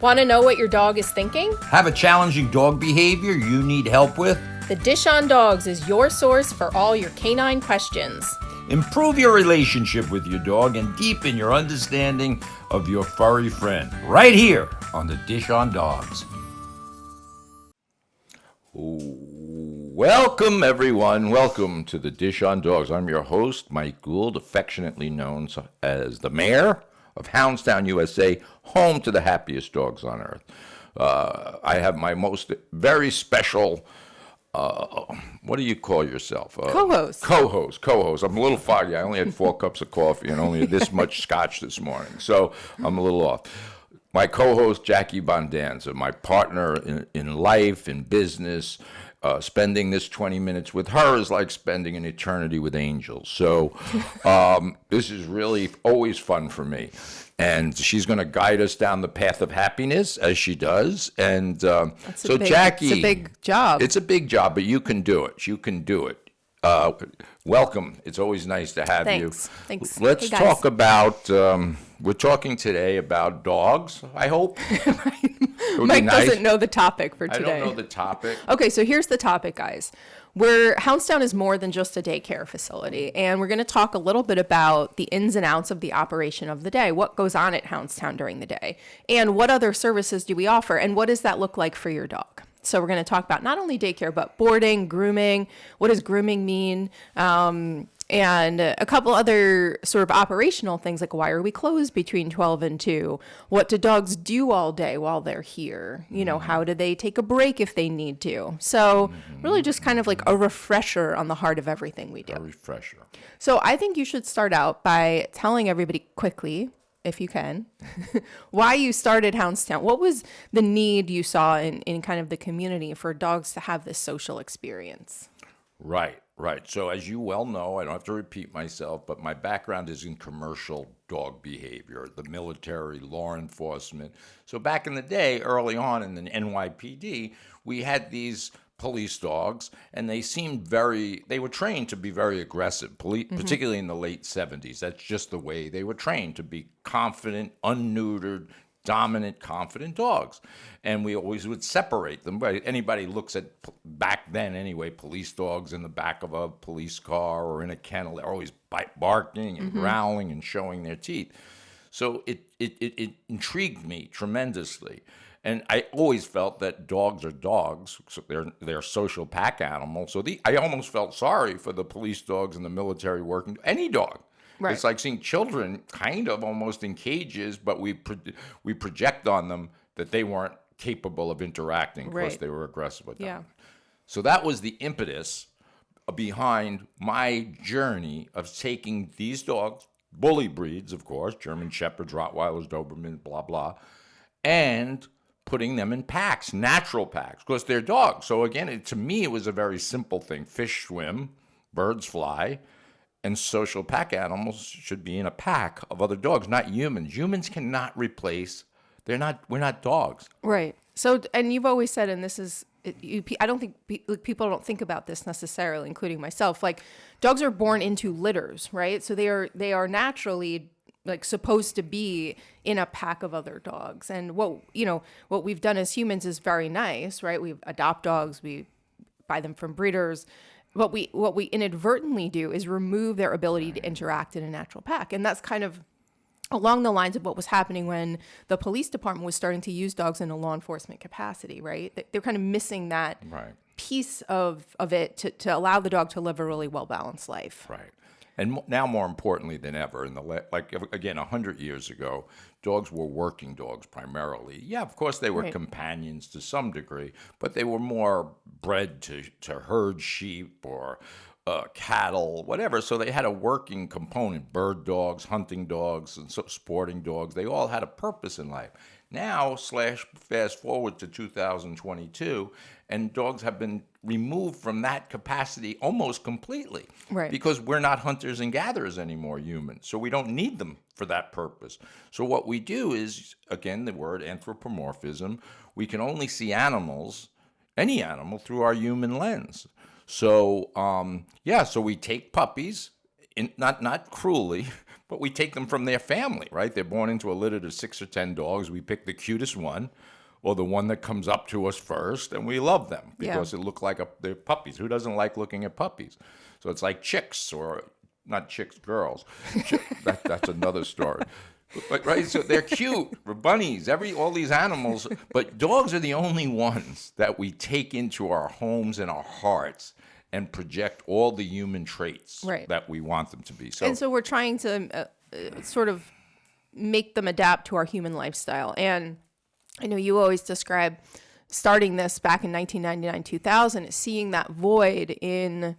Want to know what your dog is thinking? Have a challenging dog behavior you need help with? The Dish on Dogs is your source for all your canine questions. Improve your relationship with your dog and deepen your understanding of your furry friend. Right here on the Dish on Dogs. Welcome, everyone. Welcome to the Dish on Dogs. I'm your host, Mike Gould, affectionately known as the mayor of Hounds Town, USA, home to the happiest dogs on earth. I have my very special, what do you call yourself? Co-host. Co-host. I'm a little foggy. I only had 4 cups of coffee and only this much scotch this morning, so I'm a little off. My co-host, Jackie Bondanza, my partner in life, in business. Spending this 20 minutes with her is like spending an eternity with angels. So this is really always fun for me. And she's going to guide us down the path of happiness, as she does. And Jackie... It's a big job. It's a big job, but you can do it. You can do it. Welcome. It's always nice to have you. Thanks. Let's talk about... we're talking today about dogs, I hope. Mike doesn't know the topic for today. I don't know the topic. Okay, so here's the topic, guys. Hounds Town is more than just a daycare facility, and we're going to talk a little bit about the ins and outs of the operation of the day, what goes on at Hounds Town during the day, and what other services do we offer, and what does that look like for your dog? So we're going to talk about not only daycare, but boarding, grooming, what does grooming mean, and a couple other sort of operational things like why are we closed between 12 and 2? What do dogs do all day while they're here? You know, how do they take a break if they need to? So really just kind of like a refresher on the heart of everything we do. A refresher. So I think you should start out by telling everybody quickly, if you can, why you started Hounds Town. What was the need you saw in kind of the community for dogs to have this social experience? Right. So as you well know, I don't have to repeat myself, but my background is in commercial dog behavior, the military, law enforcement. So back in the day, early on in the NYPD, we had these police dogs, and they were trained to be very aggressive, particularly in the late 70s. That's just the way they were trained, to be confident, unneutered, dominant, confident dogs. And we always would separate them. Anybody looks at, back then anyway, police dogs in the back of a police car or in a kennel, they're always barking and growling and showing their teeth. So it intrigued me tremendously. And I always felt that dogs are dogs, so they're social pack animals. So I almost felt sorry for the police dogs and the military working, any dog. Right. It's like seeing children kind of almost in cages, but we project on them that they weren't capable of interacting because they were aggressive with them. Yeah. So that was the impetus behind my journey of taking these dogs, bully breeds, of course, German Shepherds, Rottweilers, Dobermans, blah, blah, and putting them in packs, natural packs, because they're dogs. So again, to me, it was a very simple thing. Fish swim, birds fly. And social pack animals should be in a pack of other dogs, not humans. Humans cannot replace. We're not dogs. Right. So, and you've always said, and this is, I don't think people don't think about this necessarily, including myself. Like, dogs are born into litters, right? So they are naturally like supposed to be in a pack of other dogs. And what we've done as humans is very nice, right? We adopt dogs, we buy them from breeders. What we inadvertently do is remove their ability to interact in a natural pack. And that's kind of along the lines of what was happening when the police department was starting to use dogs in a law enforcement capacity, right? They're kind of missing that piece of it to allow the dog to live a really well-balanced life. Right. And now more importantly than ever, again, 100 years ago, dogs were working dogs primarily. Yeah, of course they were companions to some degree, but they were more bred to herd sheep or cattle, whatever. So they had a working component, bird dogs, hunting dogs, and sporting dogs. They all had a purpose in life. Now, fast forward to 2022, and dogs have been removed from that capacity almost completely. Right. Because we're not hunters and gatherers anymore, humans. So we don't need them for that purpose. So what we do is, again, the word anthropomorphism, we can only see animals, any animal, through our human lens. So, so we take puppies not cruelly, but we take them from their family, right? They're born into a litter of 6 or 10 dogs. We pick the cutest one, or the one that comes up to us first, and we love them because it look like they're puppies. Who doesn't like looking at puppies? So it's like chicks, or not chicks, girls. That's another story. But right, so they're cute, or bunnies, all these animals. But dogs are the only ones that we take into our homes and our hearts and project all the human traits that we want them to be. And so we're trying to sort of make them adapt to our human lifestyle. And I know you always describe starting this back in 1999, 2000, seeing that void in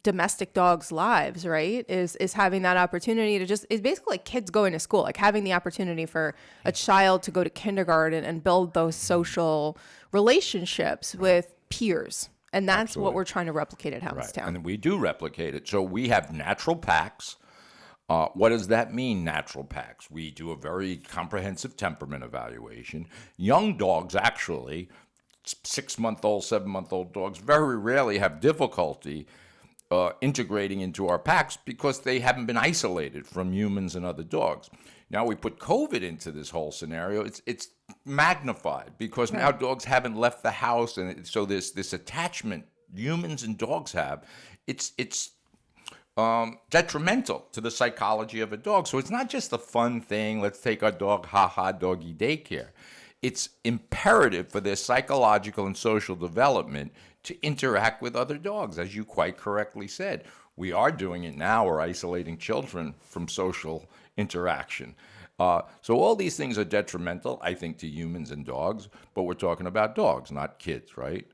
domestic dogs' lives, right? Is having that opportunity to it's basically like kids going to school, like having the opportunity for a child to go to kindergarten and build those social relationships with peers. And that's what we're trying to replicate at Hounds Town. And we do replicate it. So we have natural packs. What does that mean, natural packs? We do a very comprehensive temperament evaluation. Young dogs, actually, 6-month-old, 7-month-old dogs, very rarely have difficulty integrating into our packs because they haven't been isolated from humans and other dogs. Now we put COVID into this whole scenario. It's magnified because now dogs haven't left the house, and so this attachment humans and dogs have, it's detrimental to the psychology of a dog. So it's not just a fun thing. Let's take our dog, doggy daycare. It's imperative for their psychological and social development to interact with other dogs, as you quite correctly said. We are doing it now. We're isolating children from social interaction. So all these things are detrimental, I think, to humans and dogs, but we're talking about dogs, not kids, right?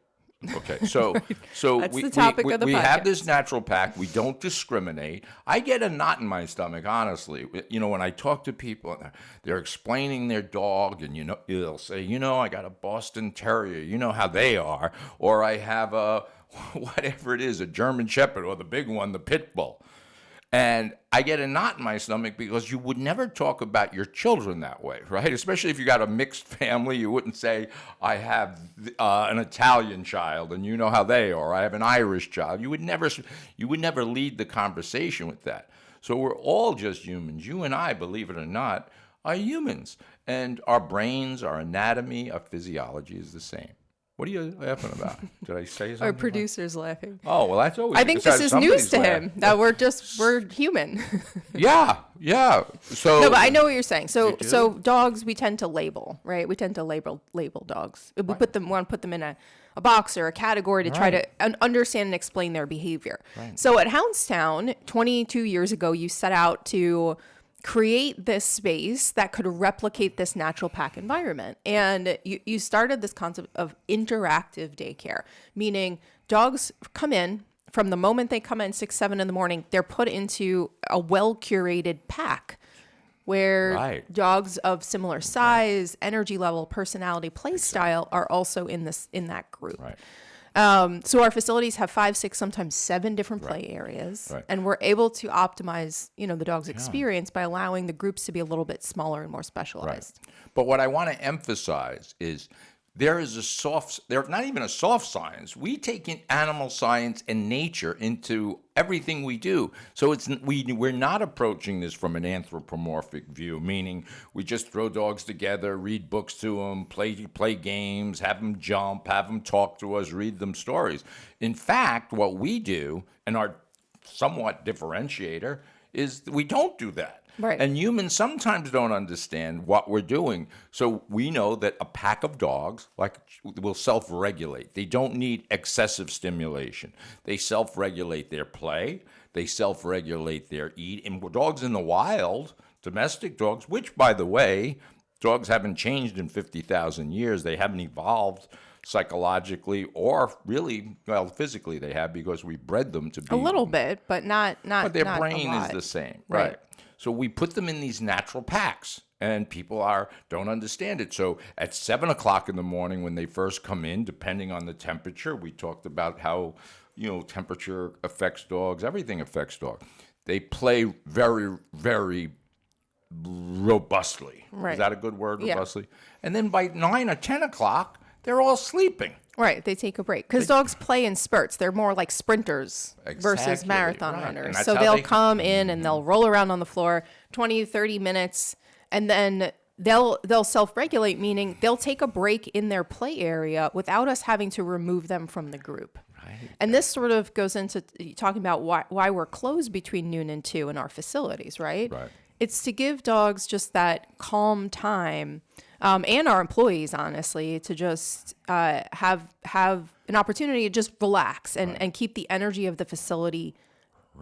Okay, so That's the topic of the we podcast. have this natural pack. We don't discriminate. I get a knot in my stomach, honestly. You know, when I talk to people, they're explaining their dog, and they'll say, I got a Boston Terrier. You know how they are, or I have a whatever it is, a German Shepherd, or the big one, the Pit Bull. And I get a knot in my stomach because you would never talk about your children that way, right? Especially if you got a mixed family, you wouldn't say, I have an Italian child and you know how they are. I have an Irish child. You would never lead the conversation with that. So we're all just humans. You and I, believe it or not, are humans. And our brains, our anatomy, our physiology is the same. What are you laughing about? Did I say something? Our producer's laughing. Oh, well, that's always. I think this is news to him, that we're human. Yeah. So no, but I know what you're saying. So dogs, we tend to label, right? We tend to label dogs. We want to put them in a box or a category to try to understand and explain their behavior. Right. So at Hounds Town, 22 years ago, you set out to create this space that could replicate this natural pack environment. And you started this concept of interactive daycare, meaning dogs come in from the moment they come in 6, 7 in the morning, they're put into a well-curated pack where dogs of similar size, energy level, personality, play style are also in that group. Right. So our facilities have 5, 6, sometimes 7 different play areas, and we're able to optimize, the dog's experience by allowing the groups to be a little bit smaller and more specialized. Right. But what I want to emphasize is there's not even a soft science. We take in animal science and nature into everything we do. So we're not approaching this from an anthropomorphic view, meaning we just throw dogs together, read books to them, play games, have them jump, have them talk to us, read them stories. In fact, what we do, and our somewhat differentiator, is we don't do that. Right. And humans sometimes don't understand what we're doing. So we know that a pack of dogs will self-regulate. They don't need excessive stimulation. They self-regulate their play. They self-regulate their eat. And dogs in the wild, domestic dogs, which, by the way, dogs haven't changed in 50,000 years. They haven't evolved psychologically or really, physically they have, because we bred them to be. A little bit, but not But their not brain a is lot. the same. Right. So we put them in these natural packs, and people don't understand it. So at 7 o'clock in the morning when they first come in, depending on the temperature, we talked about how, temperature affects dogs, everything affects dogs. They play very, very robustly. Right. Is that a good word, Yeah. robustly? And then by 9 or 10 o'clock, they're all sleeping. Right, they take a break because dogs play in spurts. They're more like sprinters versus Exactly, marathon right. And runners. that's So how they'll they- come in and they'll roll around on the floor 20 to 30 minutes and then they'll self-regulate, meaning they'll take a break in their play area without us having to remove them from the group. Right. And this sort of goes into talking about why we're closed between noon and 2 in our facilities, right? Right. It's to give dogs just that calm time, and our employees, honestly, to just have an opportunity to just relax and keep the energy of the facility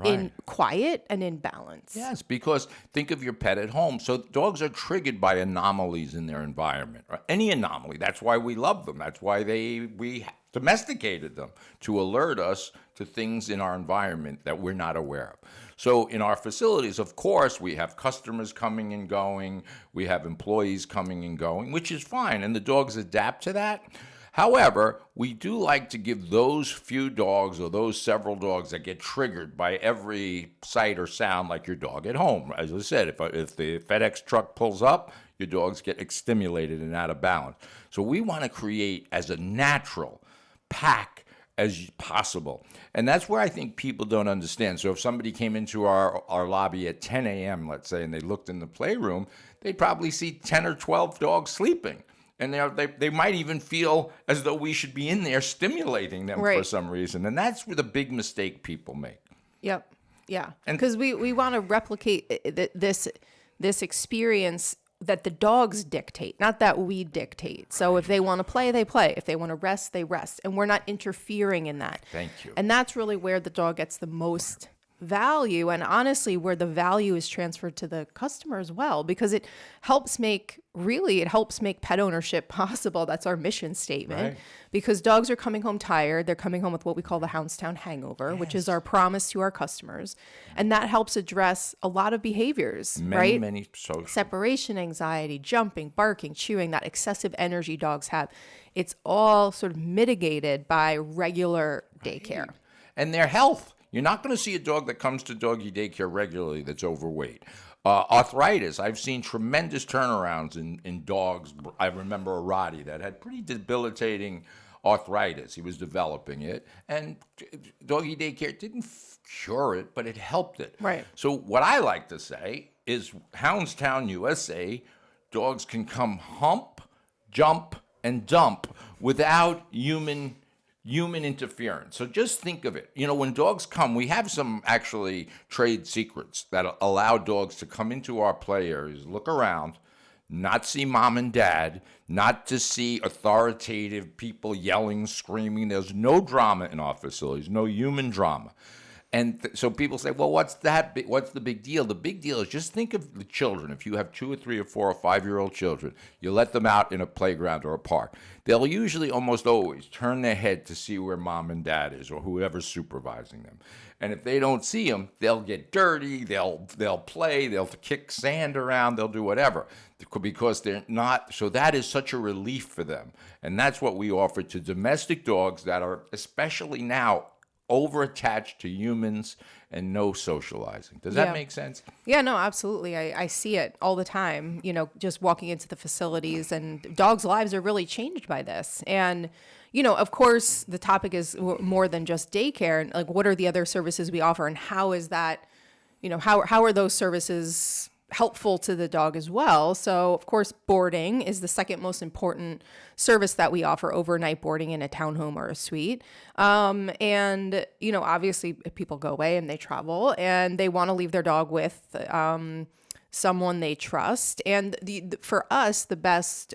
in quiet and in balance. Yes, because think of your pet at home. So dogs are triggered by anomalies in their environment. Right? Any anomaly. That's why we love them. That's why we domesticated them, to alert us to things in our environment that we're not aware of. So in our facilities, of course, we have customers coming and going. We have employees coming and going, which is fine. And the dogs adapt to that. However, we do like to give those few dogs or those several dogs that get triggered by every sight or sound, like your dog at home. As I said, if the FedEx truck pulls up, your dogs get stimulated and out of balance. So we want to create as a natural pack as possible. And that's where I think people don't understand. So if somebody came into our lobby at 10 a.m., let's say, and they looked in the playroom, they'd probably see 10 or 12 dogs sleeping. And they might even feel as though we should be in there stimulating them for some reason. And that's where the big mistake people make. Yep. Yeah. Because we want to replicate this experience that the dogs dictate, not that we dictate. So if they want to play, they play. If they want to rest, they rest. And we're not interfering in that. Thank you. And that's really where the dog gets the most value, and honestly where the value is transferred to the customer as well, because it helps make pet ownership possible. That's our mission statement. Because dogs are coming home tired. They're coming home with what we call the Hounds Town hangover, which is our promise to our customers, and that helps address a lot of behaviors. Many social. Separation anxiety, jumping, barking, chewing, that excessive energy dogs have. It's all sort of mitigated by regular daycare. And their health. You're not going to see a dog that comes to doggy daycare regularly that's overweight. Arthritis. I've seen tremendous turnarounds in dogs. I remember a Rottie that had pretty debilitating arthritis. He was developing it. And doggy daycare didn't cure it, but it helped it. Right. So what I like to say is Hounds Town, USA, dogs can come hump, jump, and dump without human interference. So just think of it. You know, when dogs come, we have some actually trade secrets that allow dogs to come into our play areas, look around, not see mom and dad, not to see authoritative people yelling, screaming. There's no drama in our facilities, no human drama. And so people say, well, what's the big deal? The big deal is just think of the children. If you have 2 or 3 or 4 or 5-year-old children, you let them out in a playground or a park. They'll usually almost always turn their head to see where mom and dad is or whoever's supervising them. And if they don't see them, they'll get dirty, they'll play, they'll kick sand around, they'll do whatever because they're not. So that is such a relief for them. And that's what we offer to domestic dogs that are especially now over-attached to humans and no socializing. Does that make sense? Yeah, no, absolutely. I see it all the time, just walking into the facilities, and dogs' lives are really changed by this. And, of course, the topic is more than just daycare. And like, what are the other services we offer, and how is that, how are those services helpful to the dog as well? So, of course, boarding is the second most important service that we offer, overnight boarding in a townhome or a suite. And, obviously people go away and they travel and they want to leave their dog with someone they trust. And for us, the best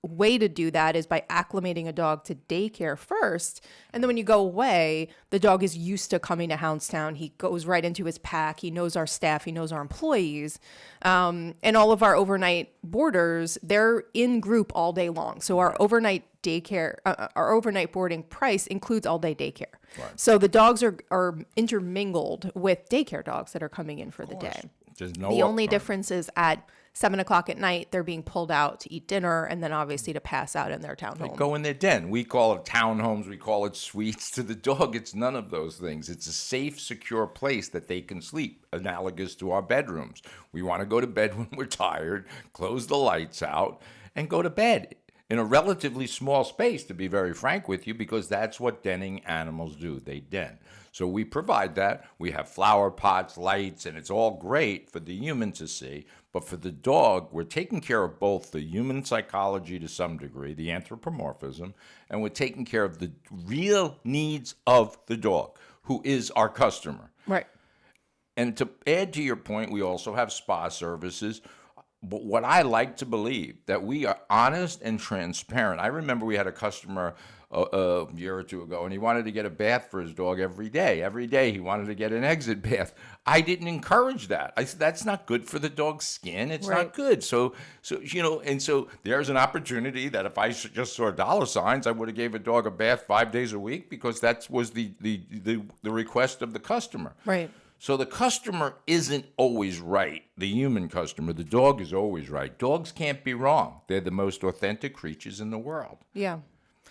way to do that is by acclimating a dog to daycare first. And then when you go away, the dog is used to coming to Hounds Town. He goes right into his pack. He knows our staff. He knows our employees. And all of our overnight boarders, they're in group all day long. So our overnight daycare, our overnight boarding price includes all day daycare. Right. So the dogs are intermingled with daycare dogs that are coming in for the day. The only difference is at 7:00 at night, they're being pulled out to eat dinner and then obviously to pass out in their townhome. They go in their den. We call it townhomes. We call it suites. To the dog, it's none of those things. It's a safe, secure place that they can sleep, analogous to our bedrooms. We want to go to bed when we're tired, close the lights out, and go to bed. in a relatively small space, to be very frank with you, because that's what denning animals do. They den. So we provide that. We have flower pots, lights, and it's all great for the human to see. But for the dog, we're taking care of both the human psychology to some degree, the anthropomorphism, and we're taking care of the real needs of the dog, who is our customer. Right. And to add to your point, we also have spa services. But what I like to believe, that we are honest and transparent. I remember we had a customer a year or two ago, and he wanted to get a bath for his dog every day. Every day he wanted to get an exit bath. I didn't encourage that. I said, that's not good for the dog's skin. It's not good. So and so there's an opportunity that if I just saw dollar signs, I would have gave a dog a bath 5 days a week, because that was the request of the customer. Right. So the customer isn't always right, the human customer. The dog is always right. Dogs can't be wrong. They're the most authentic creatures in the world. Yeah.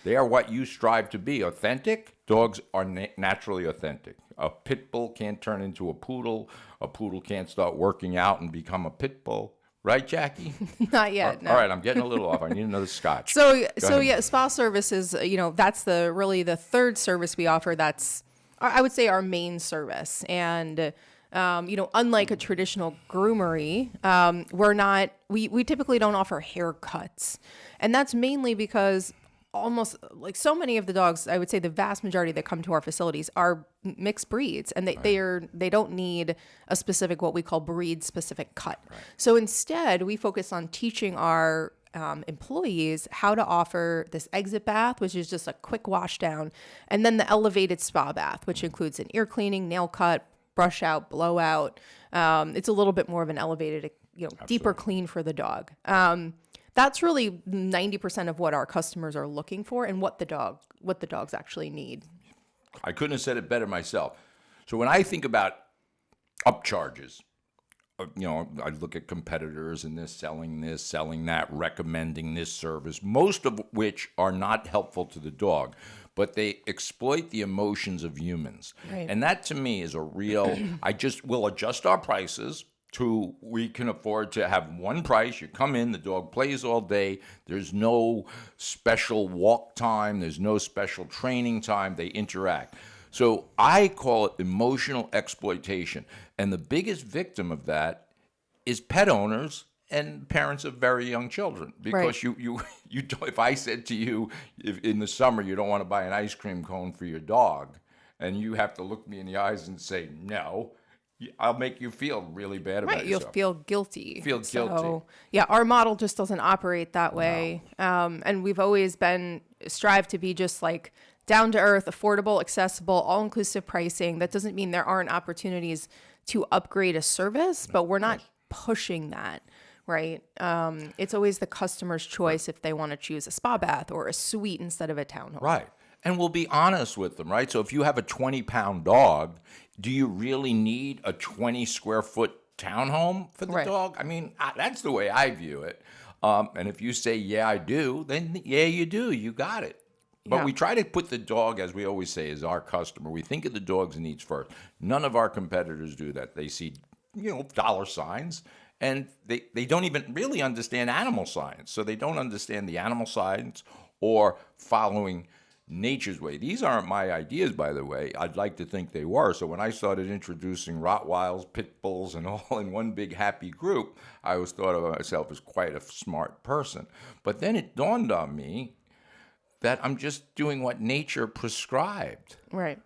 They are what you strive to be. Authentic. Dogs are naturally authentic. A pit bull can't turn into a poodle. A poodle can't start working out and become a pit bull. Right, Jackie? Not yet. No. All right, I'm getting a little off. I need another scotch. So ahead. yeah, spa services, that's really the third service we offer. That's, I would say, our main service. And, unlike a traditional groomery, we typically don't offer haircuts. And that's mainly because almost like so many of the dogs, I would say the vast majority that come to our facilities are mixed breeds, and they don't need a specific, what we call breed specific cut. Right. So instead we focus on teaching our employees how to offer this exit bath, which is just a quick wash down, and then the elevated spa bath, which includes an ear cleaning, nail cut, brush out, blowout. It's a little bit more of an elevated, deeper clean for the dog. That's really 90% of what our customers are looking for and what the dogs actually need. I couldn't have said it better myself. So when I think about upcharges, I look at competitors and selling that, recommending this service, most of which are not helpful to the dog, but they exploit the emotions of humans. Right. And that to me is a real, we'll adjust our prices to, we can afford to have one price. You come in, the dog plays all day. There's no special walk time. There's no special training time. They interact. So I call it emotional exploitation. And the biggest victim of that is pet owners and parents of very young children. Because you if I said to you, if in the summer you don't want to buy an ice cream cone for your dog, and you have to look me in the eyes and say no, I'll make you feel really bad about yourself. You'll feel guilty. Guilty. So, yeah, our model just doesn't operate that way. No. And we've always strive to be just like down to earth, affordable, accessible, all-inclusive pricing. That doesn't mean there aren't opportunities to upgrade a service, but we're not pushing that, right? It's always the customer's choice if they want to choose a spa bath or a suite instead of a townhome. Right. And we'll be honest with them, right? So if you have a 20-pound dog, do you really need a 20-square-foot townhome for the dog? I mean, that's the way I view it. And if you say, yeah, I do, then yeah, you do. You got it. But we try to put the dog, as we always say, as our customer. We think of the dog's needs first. None of our competitors do that. They see, dollar signs, and they don't even really understand animal science. So they don't understand the animal science or following nature's way. These aren't my ideas, by the way. I'd like to think they were. So when I started introducing Rottweilers, Pit Bulls, and all in one big happy group, I always thought of myself as quite a smart person. But then it dawned on me that I'm just doing what nature prescribed. Right.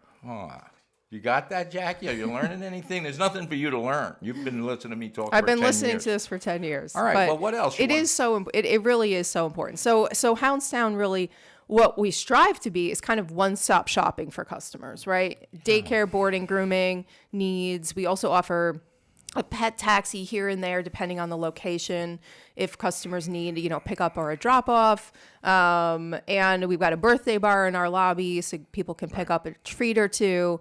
You got that, Jackie? Are you learning anything? There's nothing for you to learn. You've been listening to me talk for 10 years. I've been listening to this for 10 years. All right, well, what else? It really is so important. So Hounds Town really, what we strive to be is kind of one-stop shopping for customers, right? Daycare, boarding, grooming needs. We also offer a pet taxi here and there, depending on the location, if customers need, pick up or a drop off. And we've got a birthday bar in our lobby so people can pick up a treat or two.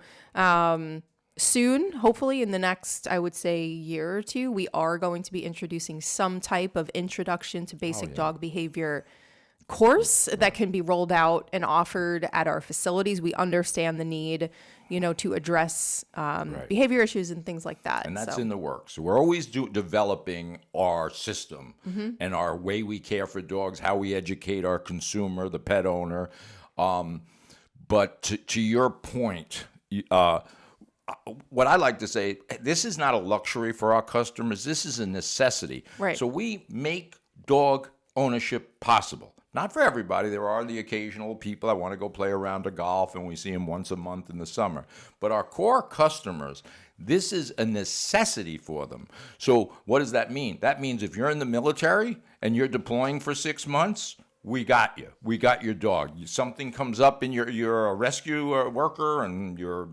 Soon, hopefully in the next, I would say, year or two, we are going to be introducing some type of introduction to basic dog behavior course that can be rolled out and offered at our facilities. We understand the need, to address behavior issues and things like that. And that's in the works. So we're always developing our system and our way we care for dogs, how we educate our consumer, the pet owner. But to your point, what I like to say, this is not a luxury for our customers. This is a necessity. Right. So we make dog ownership possible. Not for everybody. There are the occasional people that want to go play a round of golf, and we see them once a month in the summer. But our core customers, this is a necessity for them. So what does that mean? That means if you're in the military and you're deploying for 6 months, we got you. We got your dog. Something comes up and you're a rescue worker and you're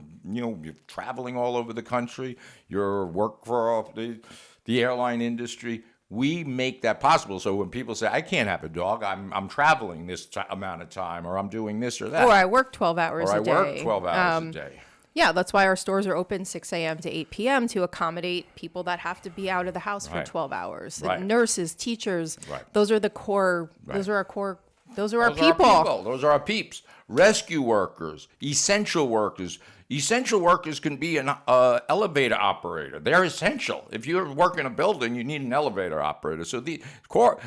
traveling all over the country. You're work for the airline industry. We make that possible. So when people say, I can't have a dog, I'm traveling this amount of time, or I'm doing this or that. Or I work 12 hours a day. Or I work 12 hours a day. Yeah, that's why our stores are open 6 a.m. to 8 p.m. to accommodate people that have to be out of the house for 12 hours. Right. Nurses, teachers, those are the core, those are our core, those are our Those are people. our people. Those are our peeps. Rescue workers, essential workers. Essential workers can be an elevator operator. They're essential. If you work in a building, you need an elevator operator. So the core,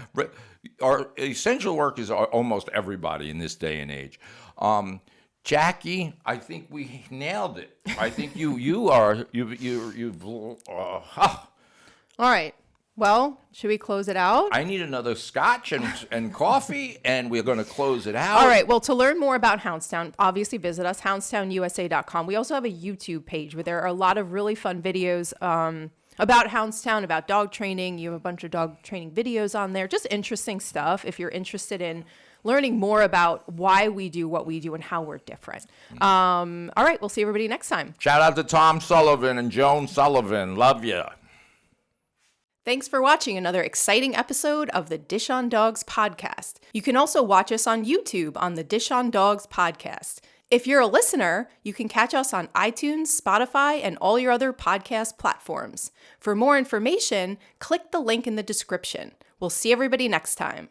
our essential workers are almost everybody in this day and age. Jackie, I think we nailed it. I think you've. All right. Well, should we close it out? I need another scotch and coffee, and we're going to close it out. All right. Well, to learn more about Houndstown, obviously visit us, houndstownusa.com. We also have a YouTube page where there are a lot of really fun videos about Houndstown, about dog training. You have a bunch of dog training videos on there. Just interesting stuff if you're interested in learning more about why we do what we do and how we're different. All right. We'll see everybody next time. Shout out to Tom Sullivan and Joan Sullivan. Love you. Thanks for watching another exciting episode of the Dish on Dogs podcast. You can also watch us on YouTube on the Dish on Dogs podcast. If you're a listener, you can catch us on iTunes, Spotify, and all your other podcast platforms. For more information, click the link in the description. We'll see everybody next time.